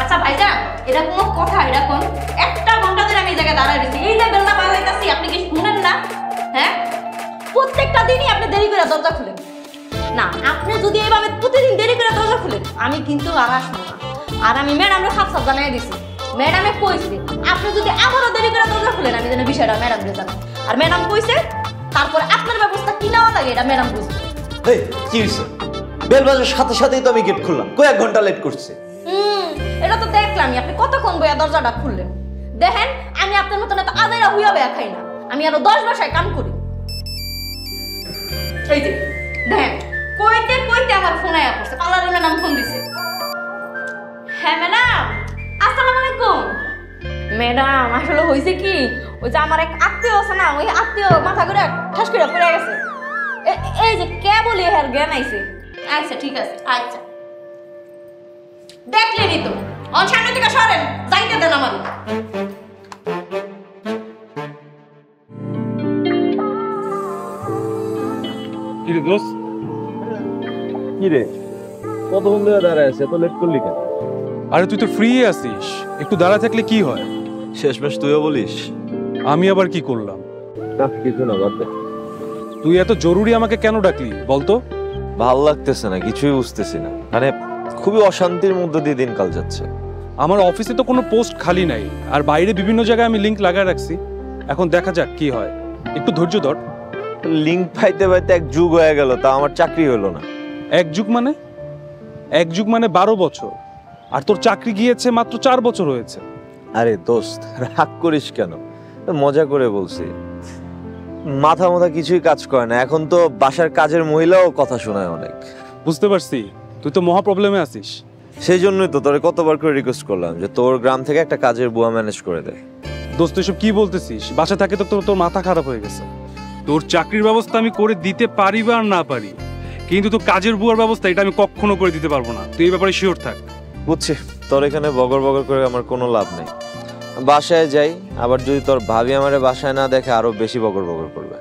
আচ্ছা ভাইজান, এটা কোনো কথা? এটা কোন একটা ঘন্টা ধরে আমি এই জায়গায় দাঁড়ায় রয়েছি, এই যে বেলটা বাজাইতাছি, আপনি কি শুনেন না? হ্যাঁ, প্রত্যেকটা দিনই আপনি দেরি করে দরজা খুলেন না। আপনি যদি এইভাবে প্রতিদিন দেরি করে দরজা খুলেন, আমি কিন্তু আর আসবো না। আর আমি ম্যাডামরে সাফ সাফ জানাই দিছি, ম্যাডামে কইছে আপনি যদি আবারও দেরি করে দরজা খুলেন, আমি যেন বিষয়টা ম্যাডামকে জানাই। আর ম্যাডাম কইছে তারপরে আপনার ব্যবস্থা কি নেওয়া লাগে এটা ম্যাডাম বুঝবে। এই কি হইছে? বেল বাজার সাথে সাথেই তো আমি গেট খুললাম, কয়েক ঘন্টা লেট করছে। এটা তো দেখলামই, আপনি কতক্ষণ বইয়া দরজাটা খুললেন। দেখেন, আমি আপনার মতন এত আদাইরা হুইয়া বইয়া খাই না, আমি আরো 10 বাসায় কাম করি। এই যে দেখেন, কইতে কইতে আমার ফোন আয়া পড়ছে, পার্লারের ম্যাডাম ফোন দিছে। হ্যাঁ ম্যাডাম, আসসালামু আলাইকুম। ম্যাডাম আসলে হয়েছে কি, ওই যে আমার এক আত্মীয় আছে না, ওই আত্মীয় মাথা করে ঠাস করে পড়ে গেছে। এই যে কে বলি হ্যার জ্ঞান আইছে। আচ্ছা ঠিক আছে, আচ্ছা দেখলেনই তো, সামনে থেকে সরেন, যাইতে দেন আমার। কিরে দোস্ত, কিরে কতক্ষণ ধরে দাঁড়ায় আছে, এত লেট করলি কেন? আরে তুই তো ফ্রি আছিস, একটু দাঁড়া থাকলে কি হয়? শেষমেশ তুইও বলিস? আমি আবার কি করলাম? না কিছু না, বাদ দে। তুই এত জরুরি আমাকে কেন ডাকলি বলতো? ভাল লাগতেছে না, কিছুই বুঝতেছি না, মানে খুবই অশান্তির মধ্যে দিয়ে দিনকাল যাচ্ছে। আমার অফিসে তো কোনো পোস্ট খালি নাই, আর বাইরে বিভিন্ন জায়গায় আমি লিংক লাগায় রাখছি। এখন দেখা যাক কি হয়, একটু ধৈর্য ধর। লিঙ্ক পাইতে পাইতে এক যুগ হয়ে গেল, তা আমার চাকরি হলো না। এক যুগ মানে? এক যুগ মানে 12 বছর, আর তোর চাকরি গিয়েছে মাত্র 4 বছর হয়েছে। আরে দোস্ত, রাগ করিস কেন? মজা করে বলছি। মাথা মাথা কিছুই কাজ করে না, এখন তো বাসার কাজের মহিলাও কথা শোনায় অনেক। বুঝতে পারছি, তুই তো মহা প্রবলেমে আছিস। সেই জন্যই তো তোরে কতবার করে রিকোয়েস্ট করলাম যে তোর গ্রাম থেকে একটা কাজের বুয়া ম্যানেজ করে দে। দোস্ত এসব কি বলতেছিস? বাসা থাকে তো তোর মাথা খারাপ হয়ে গেছে। তোর চাকরির ব্যবস্থা আমি করে দিতে পারি বা না পারি, কিন্তু তোর কাজের বুয়ার ব্যবস্থা এটা আমি কখনো করে দিতে পারবো না। তুই এই ব্যাপারে শিওর থাক। বুঝছি, তোর এখানে বগর বগর করে আমার কোনো লাভ নেই। বাসায় যাই, আবার যদি তোর ভাবি আমারে বাসায় না দেখে আরো বেশি বগর বগর করবে।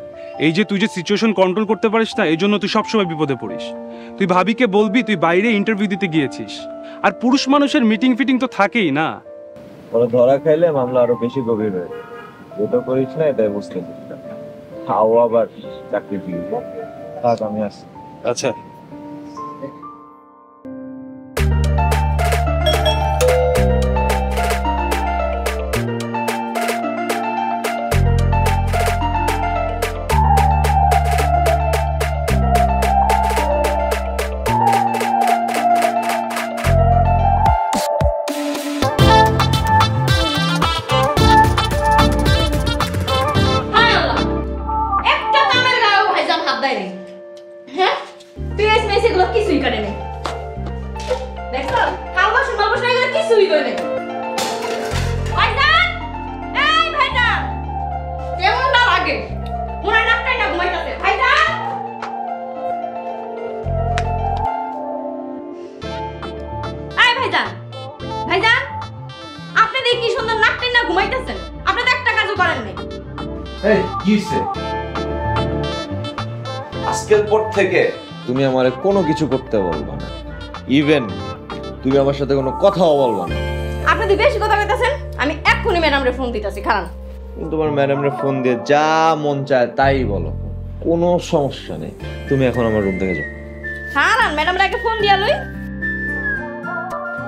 এই যে তুই যে সিচুয়েশন কন্ট্রোল করতে পারিস না, এই জন্য তুই সবসময় বিপদে পড়িস। তুই ভাবিকে বলবি তুই বাইরে ইন্টারভিউ দিতে গিয়েছিস, আর পুরুষ মানুষের মিটিং ফিটিং তো থাকেই না। ওরা ধরা খাইলে মামলা আরো বেশি গভীর হয়ে যায়। যেটা করিস না এটাই বুঝতে পারিস না। খাও আবার চাকরি দিয়ে থাক, আমি আসি। আচ্ছা আজকের পর থেকে তুমি আমারে কোনো কিছু করতে বলবা না, ইভেন তুমি আমার সাথে কোনো কথাও বলবা না। আপনি তো বেশি কথা কইতাছেন, আমি এক্ষুনি ম্যাডামরে ফোন দিতাছি, খারাপ। তুমি তোমার ম্যাডামরে ফোন দিয়ে যা মন চায় তাই বলো, কোনো সমস্যা নেই। তুমি এখন আমার রুম থেকে যাও। খারাপ, ম্যাডামরে আগে ফোন দিয়া লই।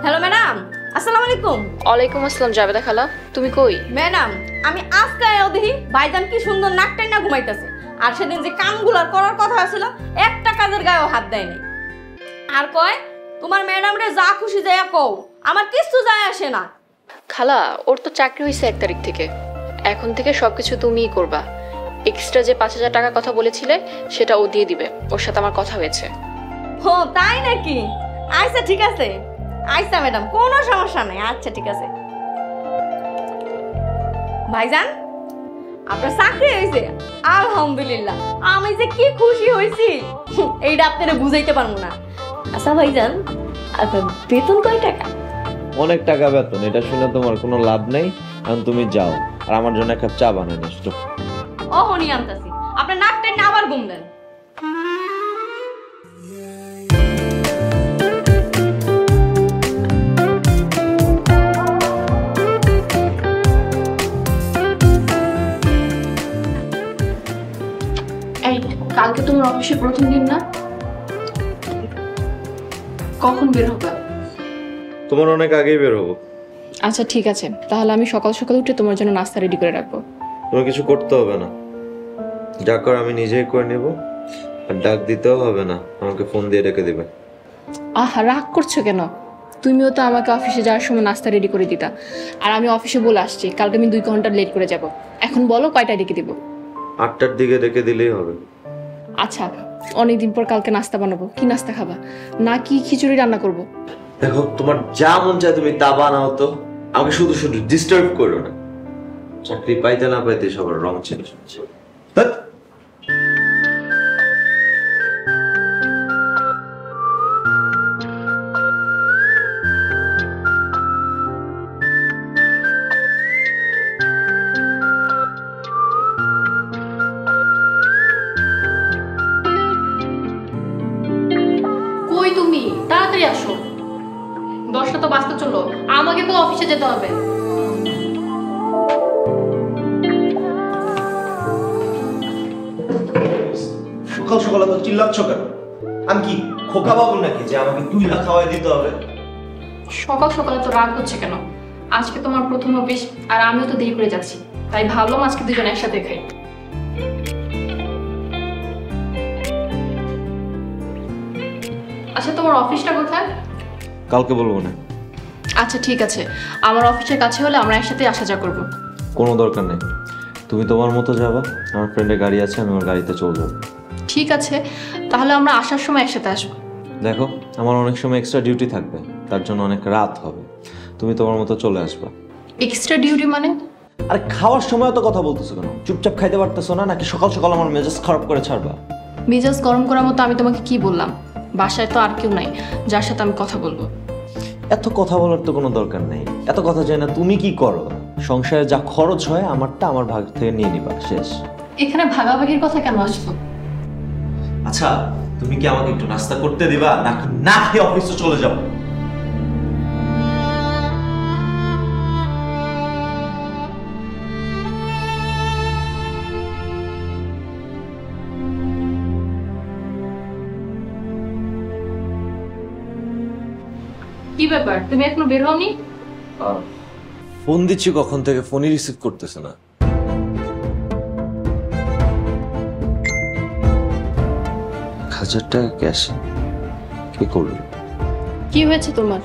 হ্যালো ম্যাডাম, আসসালামু আলাইকুম। ওয়ালাইকুম আসসালাম জাবেদা খালা, তুমি কই? ম্যাডাম, আমি আজকে আয়াও দেখি ভাইজান কি সুন্দর নাক টাইনা ঘুমাইতেছে, আর সেদিন যে কামগুলো করার কথা ছিল একটা কাজের গায়েও হাত দেয়নি। আর কয় তোমার ম্যাডাম রে যা খুশি যায় কও, আমার কিছু যায় আসে না। খালা, ওর তো চাকরি হয়েছে 1 তারিখ থেকে, এখন থেকে সবকিছু তুমিই করবা। এক্সট্রা যে 5000 টাকার কথা বলেছিলে সেটা ও দিয়ে দিবে, ওর সাথে আমার কথা হয়েছে। ও তাই নাকি? আচ্ছা ঠিক আছে, আচ্ছা ম্যাডাম, কোনো সমস্যা নেই। আচ্ছা ঠিক আছে। ভাইজান, আপনার চাকরি হয়েছে, আলহামদুলিল্লাহ। আমি যে কি খুশি হয়েছি এইটা আপনারা বুঝাইতে পারবো না। আচ্ছা ভাইজান, আপনার বেতন কয় টাকা? অনেক টাকা বেতন, এটা শুনে তোমার কোনো লাভ নেই। এখন তুমি যাও, আর আমার জন্য এক কাপ চা বানিয়ে নিস। ও হনি আনতাছি, আপনার নাক টাইনা আবার ঘুম দেন। অফিসে প্রথম দিন না, কখন বের হবে? তোমার অনেক আগেই বের হবো। আচ্ছা ঠিক আছে, তাহলে আমি সকাল সকাল উঠে তোমার জন্য নাস্তা রেডি করে রাখবো। তোমার কিছু করতে হবে না, যা কর আমি নিজেই করে নেব। আর ডাক দিতেও হবে না, আমাকে ফোন দিয়ে ডেকে দিবে। রাগ করছো কেন? তুমিও তো আমাকে অফিসে যাওয়ার সময় নাস্তা রেডি করে দিতা, আর আমি অফিসে বলে আসছি কালকে আমি 2 ঘন্টা লেট করে যাব। এখন বলো কয়টায় ডেকে দিব? 8টার দিকে ডেকে দিলেই হবে। আচ্ছা, অনেকদিন পর কালকে নাস্তা বানাবো। কি নাস্তা খাবা? না কি খিচুড়ি রান্না করব? দেখো, তোমার যা মন চায় তুমি তা বানাও, তো আমাকে শুধু শুধু ডিস্টার্ব করো না। চাকরি পাইতে না পাইতে সবার রং চেঞ্জ হচ্ছে। কই তুমি? তাড়াতাড়ি আসো, 10টা তো বাজতে চলো, আমাকে তো অফিসে যেতে হবে। সকাল সকাল তো চিল্লাচ্ছ কেন? আমি কি খোকা বাবু নাকি যে আমাকে 2 লাখ খাওয়াই দিতে হবে? সকাল সকালে তো রাগ হচ্ছে কেন? আজকে তোমার প্রথম অফিস, আর আমিও তো দেরি করে যাচ্ছি, তাই ভাবলাম আজকে দুজন একসাথে খাই। আচ্ছা, তোমার অফিসটা কোথায়? কালকে বলবো না। আচ্ছা ঠিক আছে, আমার অফিসের কাছে হলে আমরা একসাথে আসা যাওয়া করবো। কোনো দরকার নেই, তুমি তোমার মতো যাবা, আমার ফ্রেন্ডের গাড়ি আছে, আমি ওর গাড়িতে চলে যাবো। ঠিক আছে, তাহলে আমরা আসার সময় একসাথে আসবো। দেখো, আমার অনেক সময় এক্সট্রা ডিউটি থাকবে, তার জন্য অনেক রাত হবে, তুমি তোমার মতো চলে আসবা। এক্সট্রা ডিউটি মানে? আরে খাওয়ার সময় তো কথা বলতেছো কেন? চুপচাপ খাইতে পারতেছো না, নাকি সকাল সকাল আমার মেজাজ খারাপ করে ছাড়বা? মেজাজ গরম করার মতো আমি তোমাকে কি বললাম? বাসায় তো আর কেউ নাই যার সাথে আমি কথা বলবো। এত কথা বলার তো কোনো দরকার নেই, এত কথা চাই না। তুমি কি করো? সংসারে যা খরচ হয় আমারটা আমার ভাগ থেকে নিয়ে নিবা, শেষ। এখানে ভাগাভাগির কথা কেন আসলো? আচ্ছা, তুমি কি আমাকে একটু নাস্তা করতে দিবা, নাকি না খেয়ে অফিসে চলে যাবো? কি ব্যাপার, তুমি এখনো বের হওনি? ফোন দিচ্ছি কখন থেকে, ফোনই রিসিভ করতেছে না। ৳1000 ক্যাশ কি করলো? কি হয়েছে তোমার?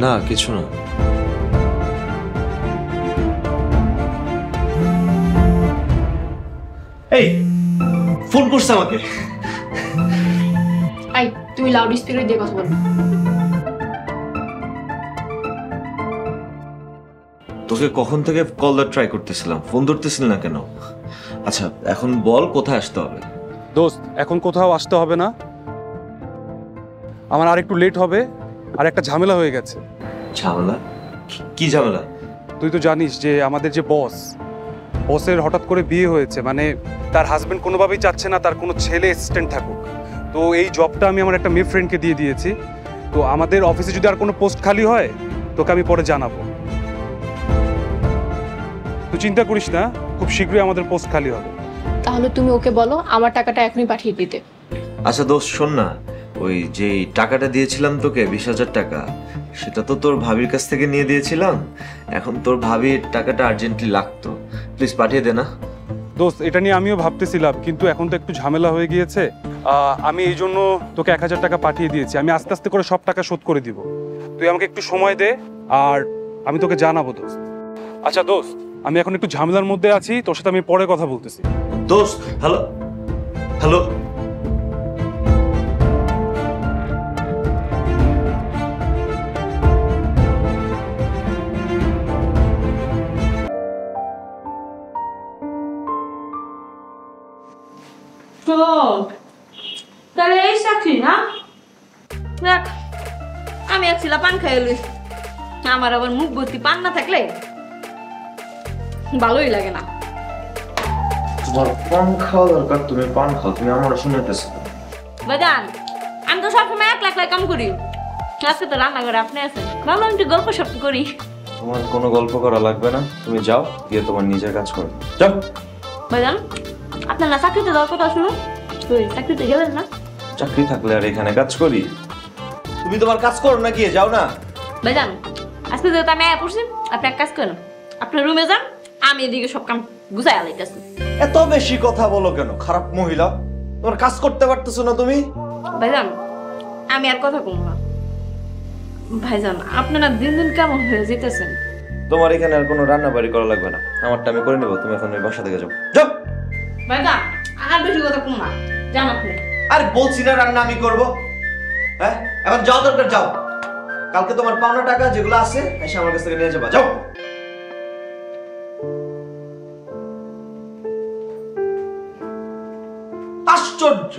না, কিছু না। এই ফোন করছে আমাকে। আই, তুমি লাউড স্পিকারে দিয়ে কথা বলো। তোকে কখন থেকে কল দেওয়ার ট্রাই করতেছিলাম, ফোন ধরতেছিল না কেন? আচ্ছা এখন বল, কোথায় আসতে হবে? দোস্ত, এখন কোথাও আসতে হবে না, আমার আর একটু লেট হবে, আর একটা ঝামেলা হয়ে গেছে। ঝামেলা? কি ঝামেলা? তুই তো জানিস যে আমাদের যে বসের হঠাৎ করে বিয়ে হয়েছে, মানে তার হাজবেন্ড কোনোভাবেই চাচ্ছে না তার কোনো ছেলে অ্যাসিস্ট্যান্ট থাকুক। তো এই জবটা আমি আমার একটা মেয়ে ফ্রেন্ডকে দিয়ে দিয়েছি। তো আমাদের অফিসে যদি আর কোনো পোস্ট খালি হয় তোকে আমি পরে জানাবো। তুই চিন্তা করিস না, খুব শীঘ্রই আমাদের পোস্ট খালি হবে। তাহলে তুমি ওকে বলো আমার টাকাটা এখনই পাঠিয়ে দিতে। আচ্ছা দোস্ত, শোন না, ওই যে টাকাটা দিয়েছিলাম তোকে 20,000 টাকা, সেটা তো তোর ভাবির কাছ থেকে নিয়ে দিয়েছিলাম। এখন তোর ভাবির টাকাটা আর্জেন্টলি লাগতো, প্লিজ পাঠিয়ে দে না। দোস্ত, এটা নিয়ে আমিও ভাবতেছিলাম, কিন্তু এখন তো একটু ঝামেলা হয়ে গিয়েছে। আমি এই জন্য তোকে 1000 টাকা পাঠিয়ে দিয়েছি। আমি আস্তে আস্তে করে সব টাকা শোধ করে দিব, তুই আমাকে একটু সময় দে, আর আমি তোকে জানাবো দোস্ত। আচ্ছা দোস্ত, আমি এখন একটু ঝামেলার মধ্যে আছি, তোর সাথে আমি পরে কথা বলতেছি। দোস্ত, হ্যালো হ্যালো। তাহলে এই চাকরি না? দেখ, আমি এক ছিলা পান খাই লই, আমার আবার মুখ ভর্তি পান না থাকলে ভালোই লাগে না। তোমার পান খাওয়া দরকার, তুমি পান খাও, তুমি আমার শুনতেছ বাজান, আমি তো সবসময় একলা একলা কাম করি, আজকে তো রান্না করে আপনি আছেন, ভালো একটু গল্প সপ্প করি। তোমার কোনো গল্প করা লাগবে না, তুমি যাও গিয়ে তোমার নিজের কাজ করো, যাও। বাজান, আপনার না চাকরিতে যাওয়ার কথা শুনুন, ওই চাকরিতে গেলেন না? চাকরি থাকলে আর এখানে কাজ করি? তুমি তোমার কাজ করো না, গিয়ে যাও না। ভাইজান আজকে যেহেতু আমি আয়া পড়ছি, আপনি এক কাজ করেন, আপনার রুমে যান, আমি এদিকে সব কাম গুছাই আলাইতেছি। এত বেশি কথা বলো কেন, খারাপ মহিলা? তোমার কাজ করতে পারতেছো না তুমি? ভাইজান আমি আর কথা কম না। ভাইজান আপনারা দিন দিন কেমন হয়ে যেতেছেন? তোমার এখানে আর কোনো রান্না বাড়ি করা লাগবে না, আমারটা আমি করে নেবো। তুমি এখন ওই বাসা থেকে যাও, যাও। ভাইজান আর বেশি কথা কম না, জান আপনি। আর বলছি না রান্না আমি করব। হ্যাঁ, এখন যাও, দরকার যাও। কালকে তোমার পাওনা টাকা যেগুলো আছে এসে আমার কাছ থেকে নিয়ে যাবা, যাও। আশ্চর্য।